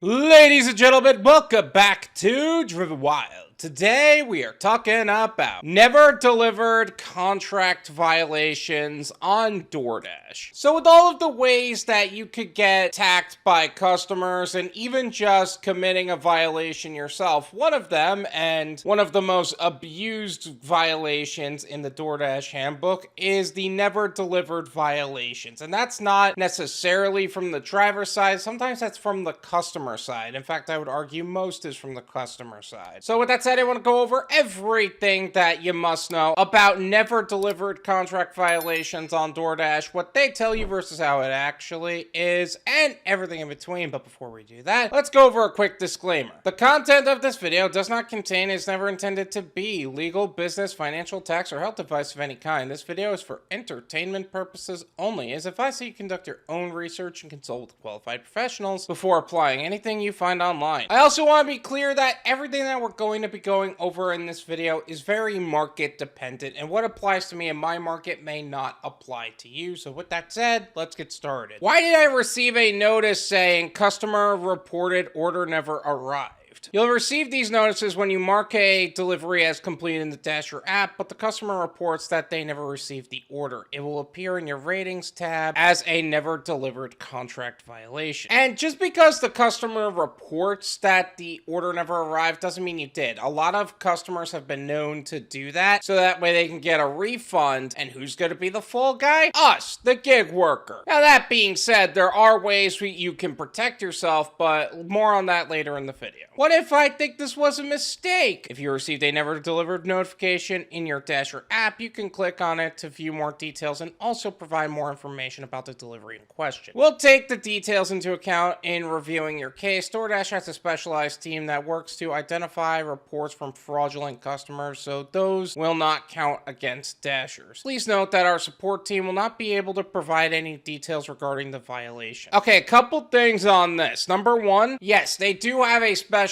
Ladies and gentlemen, welcome back to Driven Wyld. Today we are talking about never delivered contract violations on Doordash. So with all of the ways that you could get attacked by customers and even just committing a violation yourself, one of them, and one of the most abused violations in the Doordash handbook, is the never delivered violations. And that's not necessarily from the driver's side, sometimes that's from the customer side. In fact, I would argue most is from the customer side. So with that said, I want to go over everything that you must know about never delivered contract violations on Doordash, what they tell you versus how it actually is, and everything in between. But before we do that, let's go over a quick disclaimer. The content of this video does not contain, is never intended to be, legal, business, financial, tax, or health advice of any kind. This video is for entertainment purposes only. It is advised that you conduct your own research and consult with qualified professionals before applying anything you find online. I also want to be clear that everything that we're going to be going over in this video is very market dependent, and what applies to me in my market may not apply to you. So with that said, let's get started. Why did I receive a notice saying customer reported order never arrived? You'll receive these notices when you mark a delivery as complete in the Dasher app, but the customer reports that they never received the order. It will appear in your ratings tab as a never delivered contract violation. And just because the customer reports that the order never arrived doesn't mean you did. A lot of customers have been known to do that, so that way they can get a refund. And who's going to be the fall guy? Us, the gig worker. Now that being said, there are ways you can protect yourself, but more on that later in the video. What if I think this was a mistake? If you received a never delivered notification in your Dasher app, you can click on it to view more details and also provide more information about the delivery in question. We'll take the details into account in reviewing your case. Doordash has a specialized team that works to identify reports from fraudulent customers, so those will not count against Dashers. Please note that our support team will not be able to provide any details regarding the violation. Okay, a couple things on this. Number one, yes, they do have a specialized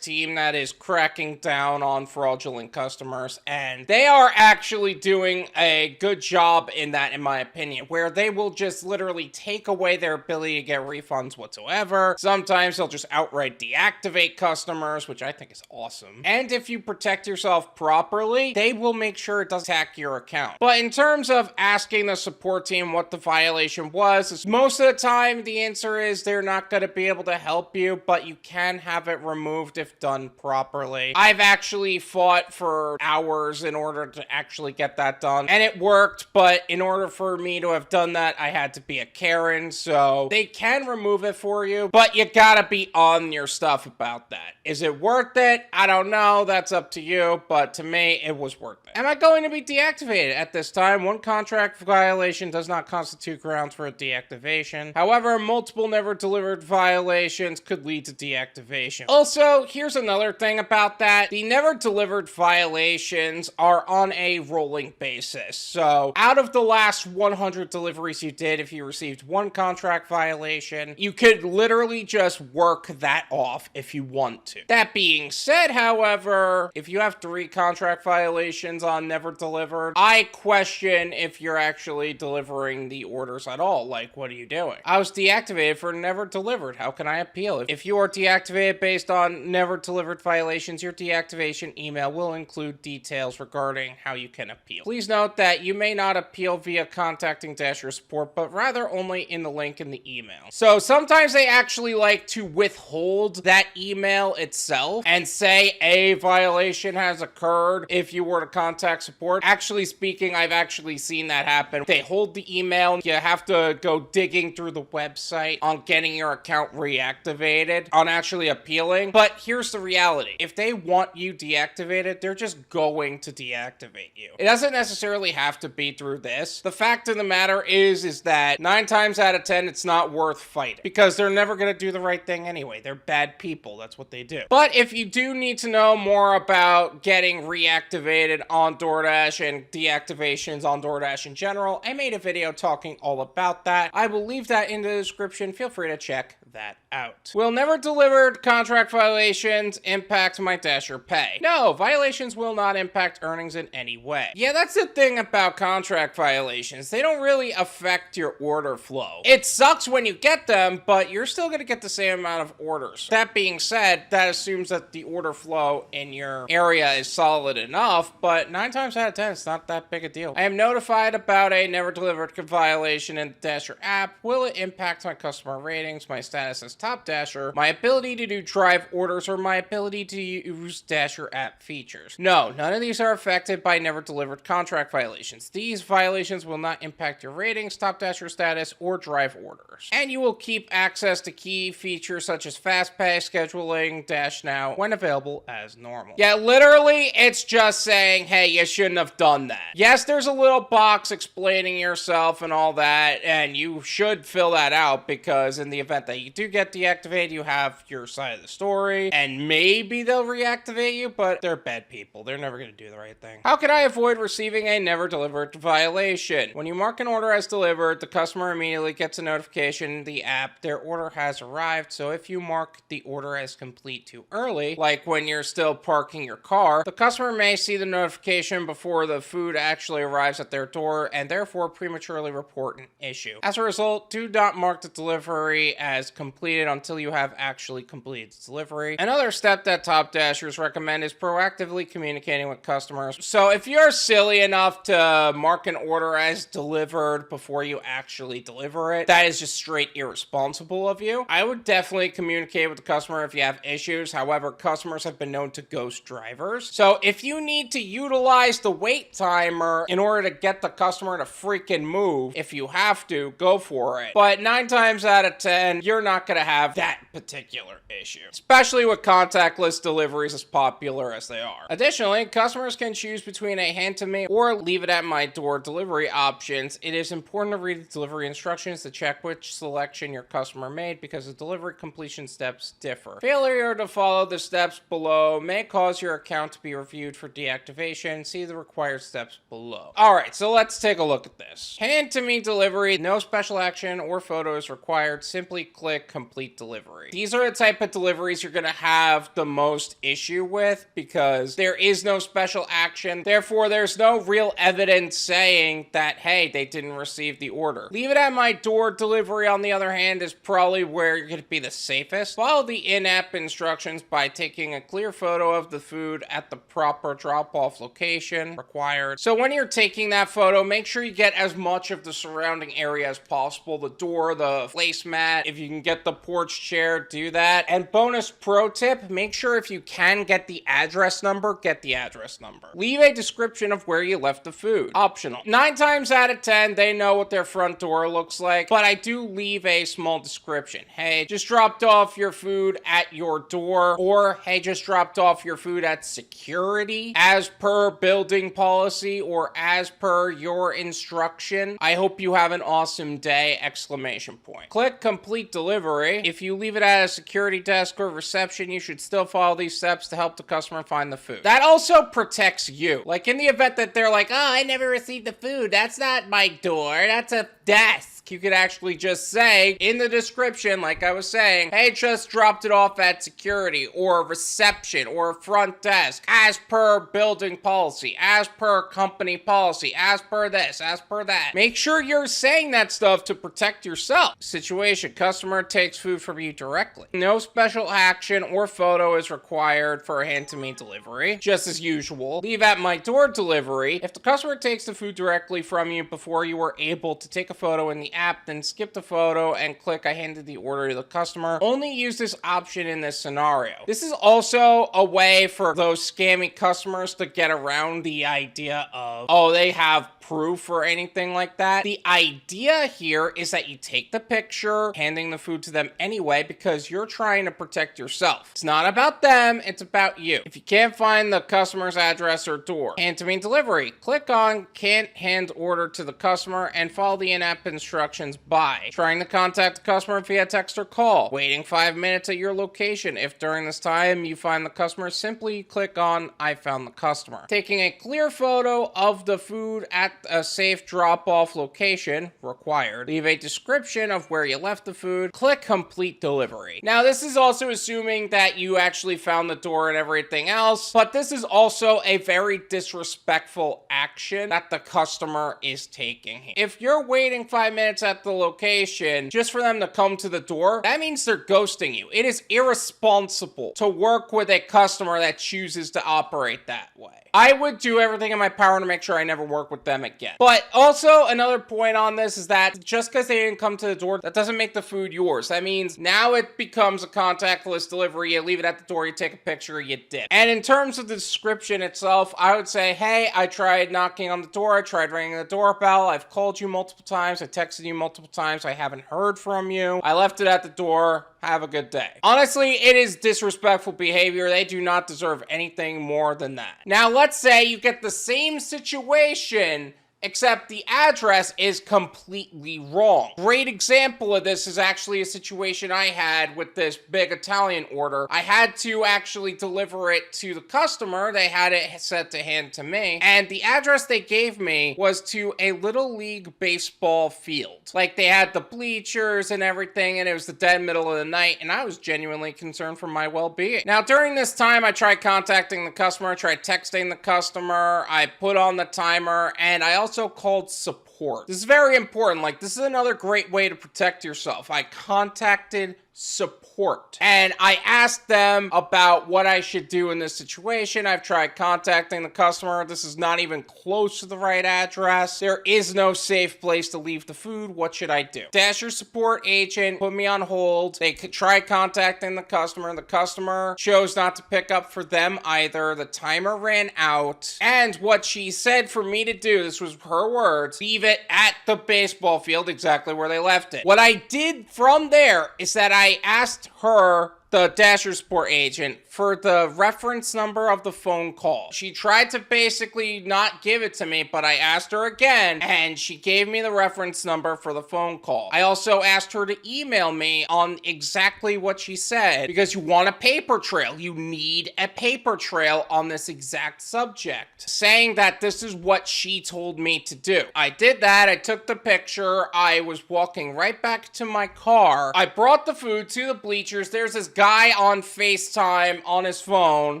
team that is cracking down on fraudulent customers, and they are actually doing a good job in that, in my opinion, where they will just literally take away their ability to get refunds whatsoever. Sometimes they'll just outright deactivate customers, which I think is awesome. And if you protect yourself properly, they will make sure it doesn't hack your account. But in terms of asking the support team what the violation was, most of the time the answer is they're not going to be able to help you, but you can have it removed if done properly. I've actually fought for hours in order to actually get that done, and it worked, but in order for me to have done that, I had to be a Karen, so they can remove it for you, but you gotta be on your stuff about that. Is it worth it? I don't know, that's up to you, but to me, it was worth it. Am I going to be deactivated? At this time, one contract violation does not constitute grounds for a deactivation. However, multiple never delivered violations could lead to deactivation. Also, here's another thing about that. The never delivered violations are on a rolling basis. So out of the last 100 deliveries you did, if you received one contract violation, you could literally just work that off if you want to. That being said, however, if you have 3 contract violations on never delivered, I question if you're actually delivering the orders at all. Like, what are you doing? I was deactivated for never delivered. How can I appeal? If you are deactivated based on never delivered violations, your deactivation email will include details regarding how you can appeal. Please note that you may not appeal via contacting Dasher support, but rather only in the link in the email. So sometimes they actually like to withhold that email itself and say a violation has occurred if you were to contact support. Actually speaking, I've actually seen that happen. They hold the email. You have to go digging through the website on getting your account reactivated, on actually appealing. But here's the reality. If they want you deactivated, they're just going to deactivate you. It doesn't necessarily have to be through this. The fact of the matter is that 9 times out of 10, it's not worth fighting because they're never going to do the right thing anyway. They're bad people. That's what they do. But if you do need to know more about getting reactivated on Doordash and deactivations on Doordash in general, I made a video talking all about that. I will leave that in the description. Feel free to check that that out. Will never delivered contract violations impact my Dasher pay? No, violations will not impact earnings in any way. Yeah, that's the thing about contract violations. They don't really affect your order flow. It sucks when you get them, but you're still going to get the same amount of orders. That being said, that assumes that the order flow in your area is solid enough, but 9 times out of 10, it's not that big a deal. I am notified about a never delivered violation in the Dasher app. Will it impact my customer ratings, my status as top Dasher, my ability to do drive orders, or my ability to use Dasher app features? No, none of these are affected by never delivered contract violations. These violations will not impact your ratings, top Dasher status, or drive orders. And you will keep access to key features such as fast pay, scheduling, Dash Now when available as normal. Yeah, literally, it's just saying, hey, you shouldn't have done that. Yes, there's a little box explaining yourself and all that, and you should fill that out because in the event that you do get deactivated, you have your side of the story, and maybe they'll reactivate you, but they're bad people. They're never going to do the right thing. How can I avoid receiving a never delivered violation? When you mark an order as delivered, the customer immediately gets a notification in the app their order has arrived. So if you mark the order as complete too early, like when you're still parking your car, the customer may see the notification before the food actually arrives at their door and therefore prematurely report an issue. As a result, do not mark the delivery as completed until you have actually completed the delivery. Another step that Top Dashers recommend is proactively communicating with customers. So if you're silly enough to mark an order as delivered before you actually deliver it, that is just straight irresponsible of you. I would definitely communicate with the customer if you have issues. However, customers have been known to ghost drivers. So if you need to utilize the wait timer in order to get the customer to freaking move, if you have to, go for it. But 9 times out of 10, you're not going to have that particular issue, especially with contactless deliveries as popular as they are. Additionally, customers can choose between a hand to me or leave it at my door delivery options. It is important to read the delivery instructions to check which selection your customer made because the delivery completion steps differ. Failure to follow the steps below may cause your account to be reviewed for deactivation. See the required steps below. Alright, so let's take a look at this. Hand to me delivery, no special action or photo is required. Simply click complete delivery. These are the type of deliveries you're going to have the most issue with because there is no special action. Therefore, there's no real evidence saying that, hey, they didn't receive the order. Leave it at my door delivery, on the other hand, is probably where you're going to be the safest. Follow the in-app instructions by taking a clear photo of the food at the proper drop-off location required. So when you're taking that photo, make sure you get as much of the surrounding area as possible. The door, the placemat, if you can get the porch chair, do that. And bonus pro tip, make sure if you can get the address number, get the address number. Leave a description of where you left the food. Optional. 9 times out of 10, they know what their front door looks like, but I do leave a small description. Hey, just dropped off your food at your door, or hey, just dropped off your food at security as per building policy or as per your instruction. I hope you have an awesome day! Exclamation point. Click complete delivery. If you leave it at a security desk or reception, you should still follow these steps to help the customer find the food. That also protects you. Like in the event that they're like, oh, I never received the food. That's not my door. That's a desk. You could actually just say in the description, like I was saying, hey, just dropped it off at security or reception or front desk as per building policy, as per company policy, as per this, as per that. Make sure you're saying that stuff to protect yourself. Situation, customer takes food from you directly. No special action or photo is required for a hand-to-me delivery, just as usual. Leave at my door delivery. If the customer takes the food directly from you before you were able to take a photo in the app, then skip the photo and click I handed the order to the customer. Only use this option in this scenario. This is also a way for those scammy customers to get around the idea of, oh, they have proof or anything like that. The idea here is that you take the picture, handing the food to them anyway, because you're trying to protect yourself. It's not about them, it's about you. If you can't find the customer's address or door, hand to me delivery. Click on can't hand order to the customer and follow the in-app instructions by trying to contact the customer via text or call, waiting 5 minutes at your location. If during this time you find the customer, simply click on I found the customer. Taking a clear photo of the food at a safe drop-off location, required. Leave a description of where you left the food. Click complete delivery. Now, this is also assuming that you actually found the door and everything else, but this is also a very disrespectful action that the customer is taking here. If you're waiting 5 minutes at the location just for them to come to the door, that means they're ghosting you. It is irresponsible to work with a customer that chooses to operate that way. I would do everything in my power to make sure I never work with them again. But also, another point on this is that just because they didn't come to the door, that doesn't make the food yours. That means now it becomes a contactless delivery. You leave it at the door, you take a picture, you dip. And in terms of the description itself, I would say, hey, I tried knocking on the door, I tried ringing the doorbell, I've called you multiple times, I texted you multiple times, I haven't heard from you, I left it at the door, have a good day. Honestly, it is disrespectful behavior. They do not deserve anything more than that. Now, let's say you get the same situation, except the address is completely wrong. Great example of this is actually a situation I had with this big Italian order. I had to actually deliver it to the customer. They had it set to hand to me. And the address they gave me was to a Little League baseball field. Like, they had the bleachers and everything, and it was the dead middle of the night, and I was genuinely concerned for my well-being. Now, during this time, I tried contacting the customer, I tried texting the customer, I put on the timer, and I also called support. This is very important. Like, this is another great way to protect yourself. I contacted support and I asked them about what I should do in this situation. I've tried contacting the customer. This is not even close to the right address. There is no safe place to leave the food. What should I do? Dasher support agent put me on hold. They could try contacting the customer. The customer chose not to pick up for them either. The timer ran out. And what she said for me to do, this was her words, leave it at the baseball field exactly where they left it. What I did from there is that I asked her, the Dasher support agent, for the reference number of the phone call. She tried to basically not give it to me, but I asked her again, and she gave me the reference number for the phone call. I also asked her to email me on exactly what she said, because you want a paper trail. You need a paper trail on this exact subject, saying that this is what she told me to do. I did that. I took the picture. I was walking right back to my car. I brought the food to the bleachers. There's this guy on FaceTime on his phone,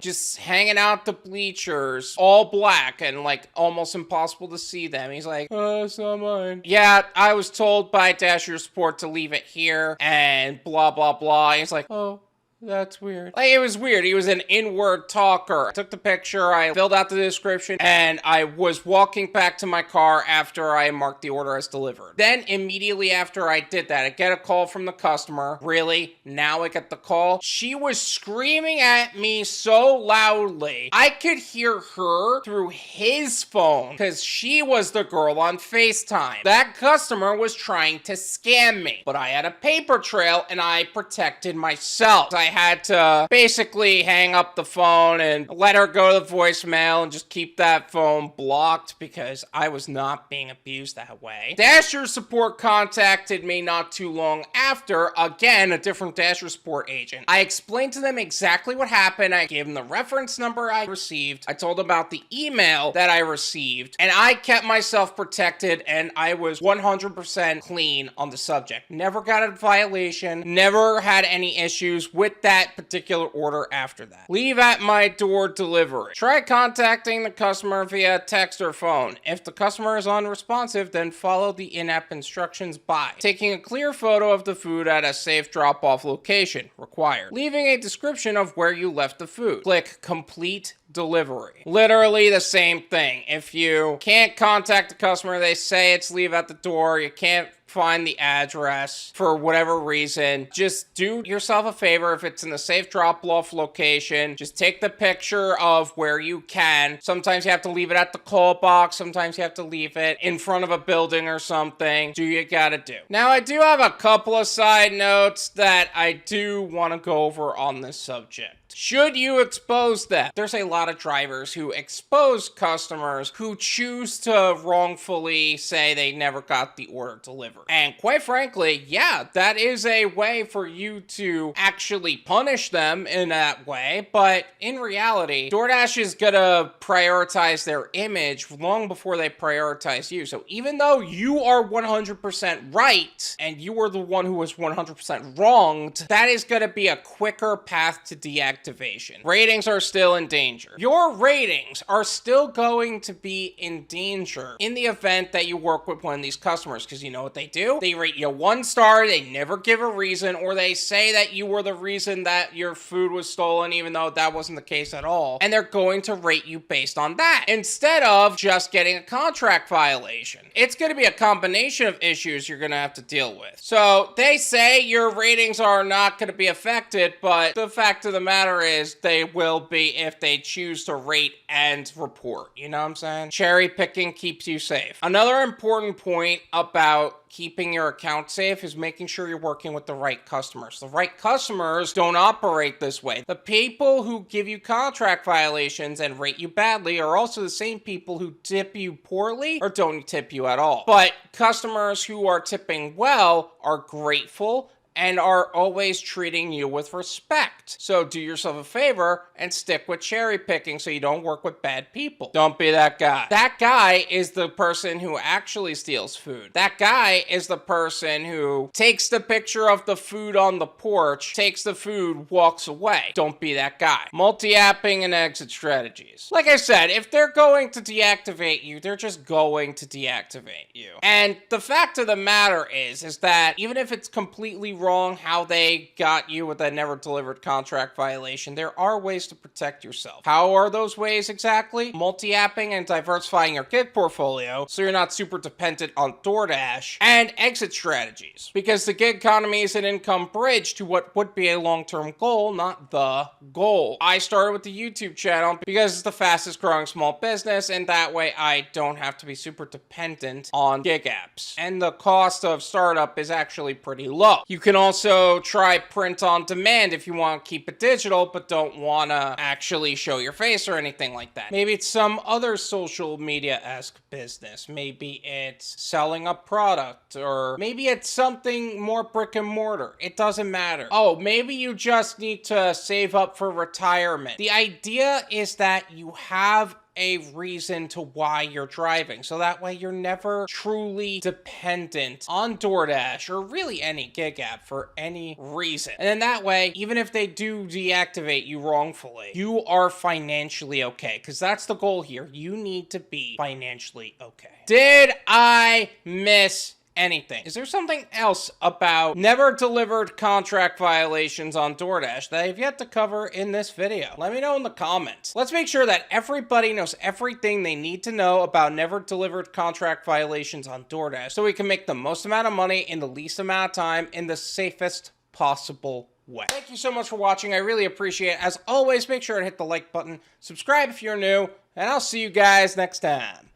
just hanging out the bleachers, all black and like almost impossible to see them. He's like, oh, it's not mine. Yeah, I was told by Dasher support to leave it here and blah, blah, blah. He's like, oh, that's weird. Like, it was weird. He was an inward talker. I took the picture, I filled out the description, and I was walking back to my car after I marked the order as delivered. Then, immediately after I did that, I get a call from the customer. Really? Now I get the call? She was screaming at me so loudly, I could hear her through his phone, because she was the girl on FaceTime. That customer was trying to scam me, but I had a paper trail, and I protected myself. I had to basically hang up the phone and let her go to the voicemail and just keep that phone blocked because I was not being abused that way. Dasher support contacted me not too long after, again, a different Dasher support agent. I explained to them exactly what happened. I gave them the reference number I received. I told them about the email that I received, and I kept myself protected, and I was 100% clean on the subject. Never got a violation, never had any issues with that particular order after that. Leave at my door delivery. Try contacting the customer via text or phone. If the customer is unresponsive, then follow the in-app instructions by taking a clear photo of the food at a safe drop-off location, required. Leaving a description of where you left the food. Click complete delivery. Literally the same thing. If you can't contact the customer, they say it's leave at the door, you can't find the address for whatever reason, just do yourself a favor. If it's in the safe drop-off location, just take the picture of where you can. Sometimes you have to leave it at the call box. Sometimes you have to leave it in front of a building or something. Do you gotta do. Now, I do have a couple of side notes that I do want to go over on this subject. Should you expose them? There's a lot of drivers who expose customers who choose to wrongfully say they never got the order delivered. And quite frankly, yeah, that is a way for you to actually punish them in that way. But in reality, DoorDash is gonna prioritize their image long before they prioritize you. So even though you are 100% right and you were the one who was 100% wronged, that is gonna be a quicker path to deactivation. Ratings are still in danger. Your ratings are still going to be in danger in the event that you work with one of these customers, because you know what they do? They rate you 1 star, they never give a reason, or they say that you were the reason that your food was stolen, even though that wasn't the case at all. And they're going to rate you based on that, instead of just getting a contract violation. It's going to be a combination of issues you're going to have to deal with. So they say your ratings are not going to be affected, but the fact of the matter is they will be if they choose to rate and report. You know what I'm saying? Cherry picking keeps you safe. Another important point about keeping your account safe is making sure you're working with the right customers. The right customers don't operate this way. The people who give you contract violations and rate you badly are also the same people who tip you poorly or don't tip you at all. But customers who are tipping well are grateful and are always treating you with respect. So do yourself a favor and stick with cherry picking so you don't work with bad people. Don't be that guy. That guy is the person who actually steals food. That guy is the person who takes the picture of the food on the porch, takes the food, walks away. Don't be that guy. Multi-apping and exit strategies. Like I said, if they're going to deactivate you, they're just going to deactivate you. And the fact of the matter is that even if it's completely wrong how they got you with a never delivered contract violation, there are ways to protect yourself. How are those ways exactly? Multi-apping and diversifying your gig portfolio so you're not super dependent on DoorDash, and exit strategies, because the gig economy is an income bridge to what would be a long-term goal, not the goal. I started with the YouTube channel because it's the fastest growing small business, and that way I don't have to be super dependent on gig apps. And the cost of startup is actually pretty low. You can also try print on demand if you want to keep it digital but don't want to actually show your face or anything like that. Maybe it's some other social media-esque business. Maybe it's selling a product, or maybe it's something more brick and mortar. It doesn't matter. Oh, maybe you just need to save up for retirement. The idea is that you have a reason to why you're driving, so that way you're never truly dependent on DoorDash or really any gig app for any reason. And then that way, even if they do deactivate you wrongfully, you are financially okay, because that's the goal here. You need to be financially okay. Did I miss anything? Is there something else about never delivered contract violations on DoorDash that I've yet to cover in this video? Let me know in the comments. Let's make sure that everybody knows everything they need to know about never delivered contract violations on DoorDash so we can make the most amount of money in the least amount of time in the safest possible way. Thank you so much for watching. I really appreciate it. As always, make sure to hit the like button, subscribe if you're new, and I'll see you guys next time.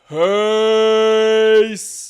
Peace!